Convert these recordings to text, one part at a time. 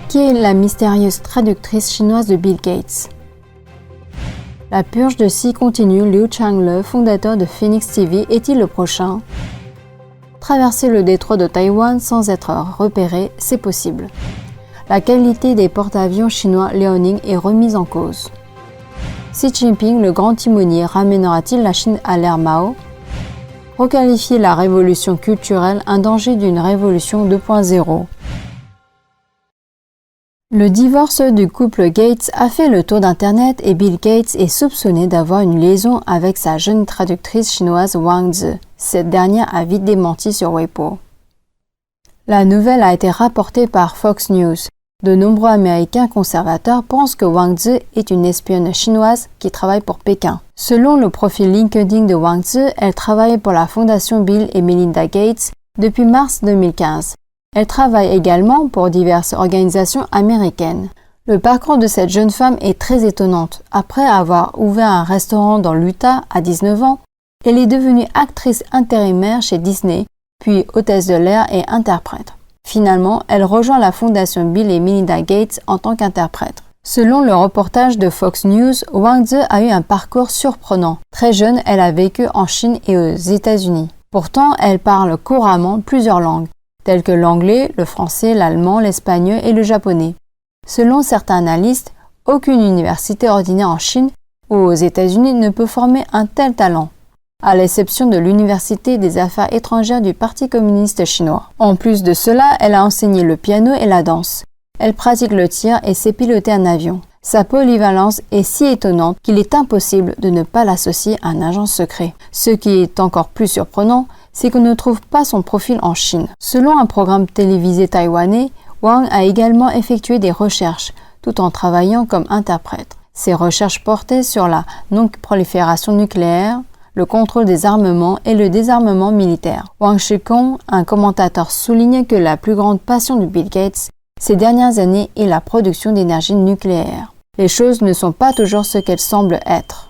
Qui est la mystérieuse traductrice chinoise de Bill Gates? La purge de Xi continue. Liu Changle, fondateur de Phoenix TV, est-il le prochain? Traverser le détroit de Taïwan sans être repéré, c'est possible. La qualité des porte-avions chinois Liaoning est remise en cause. Xi Jinping, le grand timonier, ramènera-t-il la Chine à l'ère Mao? Requalifier la révolution culturelle, un danger d'une révolution 2.0. Le divorce du couple Gates a fait le tour d'Internet et Bill Gates est soupçonné d'avoir une liaison avec sa jeune traductrice chinoise Wang Zi. Cette dernière a vite démenti sur Weibo. La nouvelle a été rapportée par Fox News. De nombreux Américains conservateurs pensent que Wang Zi est une espionne chinoise qui travaille pour Pékin. Selon le profil LinkedIn de Wang Zi, elle travaille pour la fondation Bill et Melinda Gates depuis mars 2015. Elle travaille également pour diverses organisations américaines. Le parcours de cette jeune femme est très étonnante. Après avoir ouvert un restaurant dans l'Utah à 19 ans, elle est devenue actrice intérimaire chez Disney, puis hôtesse de l'air et interprète. Finalement, elle rejoint la fondation Bill et Melinda Gates en tant qu'interprète. Selon le reportage de Fox News, Wang Zi a eu un parcours surprenant. Très jeune, elle a vécu en Chine et aux États-Unis. Pourtant, elle parle couramment plusieurs langues, tels que l'anglais, le français, l'allemand, l'espagnol et le japonais. Selon certains analystes, aucune université ordinaire en Chine ou aux États-Unis ne peut former un tel talent, à l'exception de l'Université des Affaires étrangères du Parti communiste chinois. En plus de cela, elle a enseigné le piano et la danse. Elle pratique le tir et sait piloter un avion. Sa polyvalence est si étonnante qu'il est impossible de ne pas l'associer à un agent secret. Ce qui est encore plus surprenant, c'est qu'on ne trouve pas son profil en Chine. Selon un programme télévisé taïwanais, Wang a également effectué des recherches, tout en travaillant comme interprète. Ces recherches portaient sur la non-prolifération nucléaire, le contrôle des armements et le désarmement militaire. Wang Shikong, un commentateur, souligne que la plus grande passion de Bill Gates ces dernières années est la production d'énergie nucléaire. Les choses ne sont pas toujours ce qu'elles semblent être.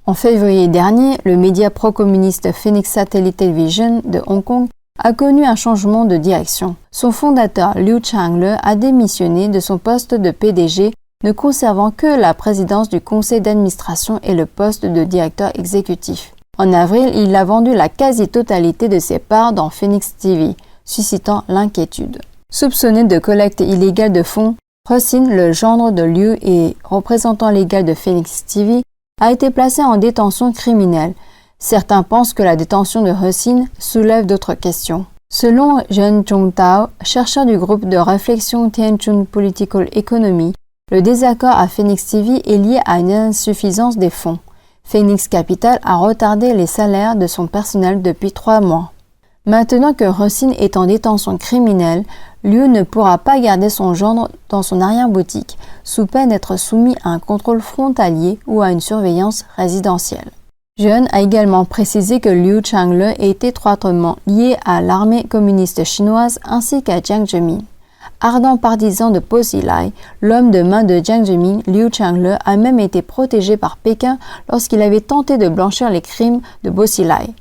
En février dernier, le média pro-communiste Phoenix Satellite Television de Hong Kong a connu un changement de direction. Son fondateur Liu Changle a démissionné de son poste de PDG, ne conservant que la présidence du conseil d'administration et le poste de directeur exécutif. En avril, il a vendu la quasi-totalité de ses parts dans Phoenix TV, suscitant l'inquiétude. Soupçonné de collecte illégale de fonds, Rosin, le gendre de Liu et représentant légal de Phoenix TV, a été placé en détention criminelle. Certains pensent que la détention de Rosin soulève d'autres questions. Selon Zhen Zhongtao, chercheur du groupe de réflexion Tianjin Political Economy, le désaccord à Phoenix TV est lié à une insuffisance des fonds. Phoenix Capital a retardé les salaires de son personnel depuis 3 mois. Maintenant que Rosin est en détention criminelle, Liu ne pourra pas garder son gendre dans son arrière-boutique, sous peine d'être soumis à un contrôle frontalier ou à une surveillance résidentielle. Zhen a également précisé que Liu Changle est étroitement lié à l'armée communiste chinoise ainsi qu'à Jiang Zemin. Ardent partisan de Po Xilai, l'homme de main de Jiang Zemin, Liu Changle a même été protégé par Pékin lorsqu'il avait tenté de blanchir les crimes de Po Xilai.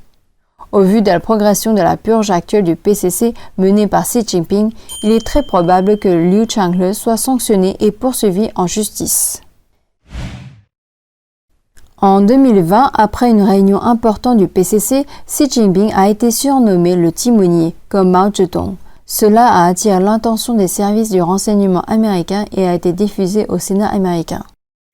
Au vu de la progression de la purge actuelle du PCC menée par Xi Jinping, il est très probable que Liu Changle soit sanctionné et poursuivi en justice. En 2020, après une réunion importante du PCC, Xi Jinping a été surnommé le timonier, comme Mao Zedong. Cela a attiré l'attention des services du renseignement américain et a été diffusé au Sénat américain.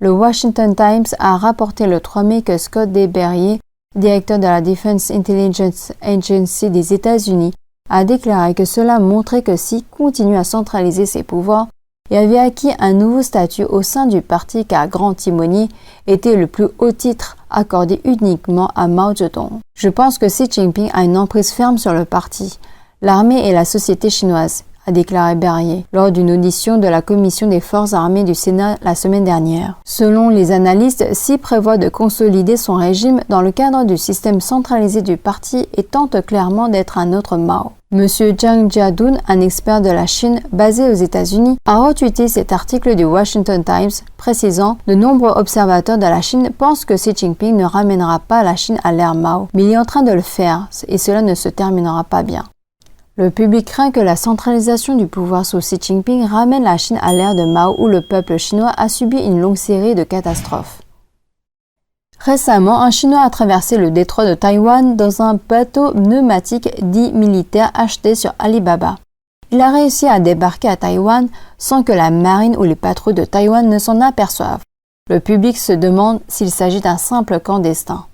Le Washington Times a rapporté le 3 mai que Scott Deberrier, directeur de la Defense Intelligence Agency des États-Unis, a déclaré que cela montrait que Xi continue à centraliser ses pouvoirs et avait acquis un nouveau statut au sein du parti car grand timonier était le plus haut titre accordé uniquement à Mao Zedong. Je pense que Xi Jinping a une emprise ferme sur le parti, l'armée et la société chinoise, a déclaré Berrier lors d'une audition de la Commission des Forces armées du Sénat la semaine dernière. Selon les analystes, Xi prévoit de consolider son régime dans le cadre du système centralisé du parti et tente clairement d'être un autre Mao. Monsieur Zhang Jiadun, un expert de la Chine basé aux États-Unis, a retweeté cet article du Washington Times précisant « De nombreux observateurs de la Chine pensent que Xi Jinping ne ramènera pas la Chine à l'ère Mao, mais il est en train de le faire et cela ne se terminera pas bien. » Le public craint que la centralisation du pouvoir sous Xi Jinping ramène la Chine à l'ère de Mao où le peuple chinois a subi une longue série de catastrophes. Récemment, un Chinois a traversé le détroit de Taïwan dans un bateau pneumatique dit militaire acheté sur Alibaba. Il a réussi à débarquer à Taïwan sans que la marine ou les patrouilles de Taïwan ne s'en aperçoivent. Le public se demande s'il s'agit d'un simple clandestin.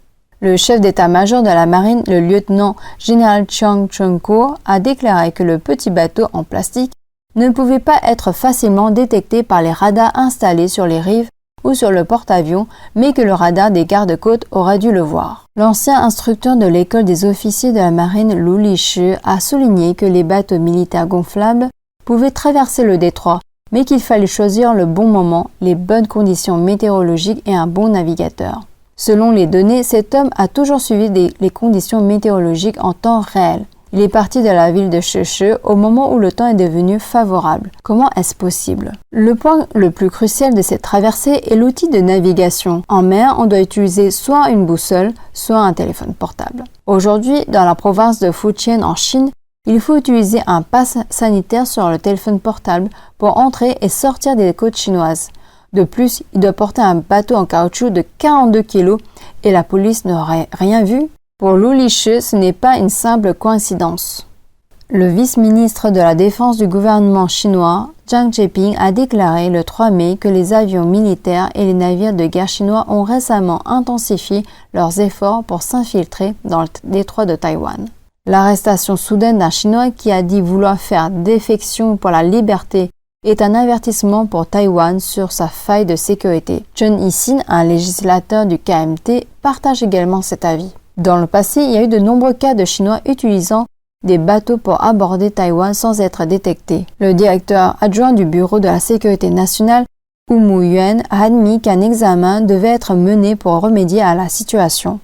Le chef d'état-major de la marine, le lieutenant général Chiang Chun-kuo, a déclaré que le petit bateau en plastique ne pouvait pas être facilement détecté par les radars installés sur les rives ou sur le porte-avions, mais que le radar des gardes-côtes aurait dû le voir. L'ancien instructeur de l'école des officiers de la marine Lu Lishi a souligné que les bateaux militaires gonflables pouvaient traverser le détroit, mais qu'il fallait choisir le bon moment, les bonnes conditions météorologiques et un bon navigateur. Selon les données, cet homme a toujours suivi les conditions météorologiques en temps réel. Il est parti de la ville de Sheshe au moment où le temps est devenu favorable. Comment est-ce possible? Le point le plus crucial de cette traversée est l'outil de navigation. En mer, on doit utiliser soit une boussole, soit un téléphone portable. Aujourd'hui, dans la province de Fujian en Chine, il faut utiliser un pass sanitaire sur le téléphone portable pour entrer et sortir des côtes chinoises. De plus, il doit porter un bateau en caoutchouc de 42 kg et la police n'aurait rien vu. Pour Lu Lishi, ce n'est pas une simple coïncidence. Le vice-ministre de la Défense du gouvernement chinois, Zhang Zheping, a déclaré le 3 mai que les avions militaires et les navires de guerre chinois ont récemment intensifié leurs efforts pour s'infiltrer dans le détroit de Taïwan. L'arrestation soudaine d'un Chinois qui a dit vouloir faire défection pour la liberté est un avertissement pour Taïwan sur sa faille de sécurité. Chen Yixin, un législateur du KMT, partage également cet avis. Dans le passé, il y a eu de nombreux cas de Chinois utilisant des bateaux pour aborder Taïwan sans être détectés. Le directeur adjoint du Bureau de la Sécurité nationale, Wu Muyuan, a admis qu'un examen devait être mené pour remédier à la situation.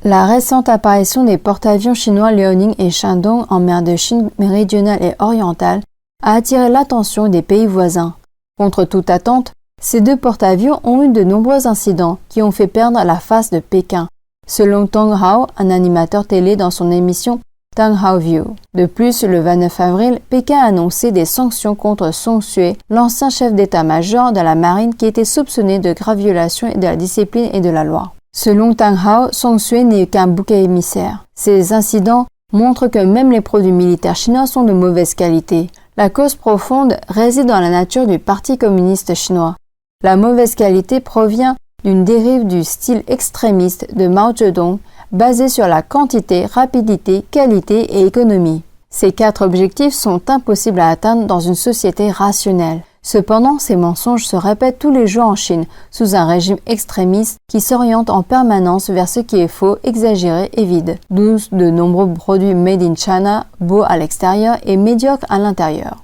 La récente apparition des porte-avions chinois Liaoning et Shandong en mer de Chine méridionale et orientale a attiré l'attention des pays voisins. Contre toute attente, ces deux porte-avions ont eu de nombreux incidents qui ont fait perdre la face de Pékin, selon Tong Hao, un animateur télé dans son émission Tong Hao View. De plus, le 29 avril, Pékin a annoncé des sanctions contre Song Sui, l'ancien chef d'état-major de la marine qui était soupçonné de graves violations de la discipline et de la loi. Selon Tong Hao, Song Sui n'est qu'un bouc émissaire. Ces incidents montrent que même les produits militaires chinois sont de mauvaise qualité. La cause profonde réside dans la nature du Parti communiste chinois. La mauvaise qualité provient d'une dérive du style extrémiste de Mao Zedong basée sur la quantité, rapidité, qualité et économie. Ces 4 objectifs sont impossibles à atteindre dans une société rationnelle. Cependant, ces mensonges se répètent tous les jours en Chine, sous un régime extrémiste qui s'oriente en permanence vers ce qui est faux, exagéré et vide, d'où de nombreux produits made in China, beaux à l'extérieur et médiocres à l'intérieur.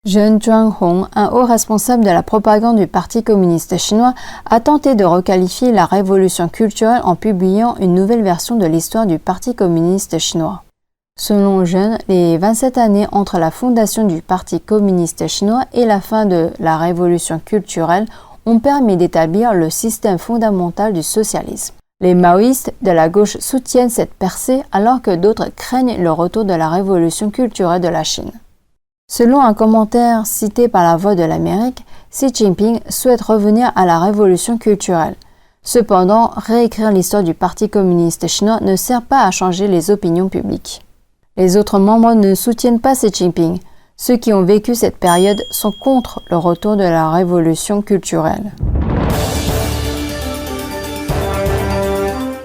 Zheng Zhuanghong, un haut responsable de la propagande du Parti communiste chinois, a tenté de requalifier la révolution culturelle en publiant une nouvelle version de l'histoire du Parti communiste chinois. Selon Zheng, les 27 années entre la fondation du Parti communiste chinois et la fin de la révolution culturelle ont permis d'établir le système fondamental du socialisme. Les maoïstes de la gauche soutiennent cette percée alors que d'autres craignent le retour de la révolution culturelle de la Chine. Selon un commentaire cité par La Voix de l'Amérique, Xi Jinping souhaite revenir à la révolution culturelle. Cependant, réécrire l'histoire du Parti communiste chinois ne sert pas à changer les opinions publiques. Les autres membres ne soutiennent pas Xi Jinping. Ceux qui ont vécu cette période sont contre le retour de la révolution culturelle.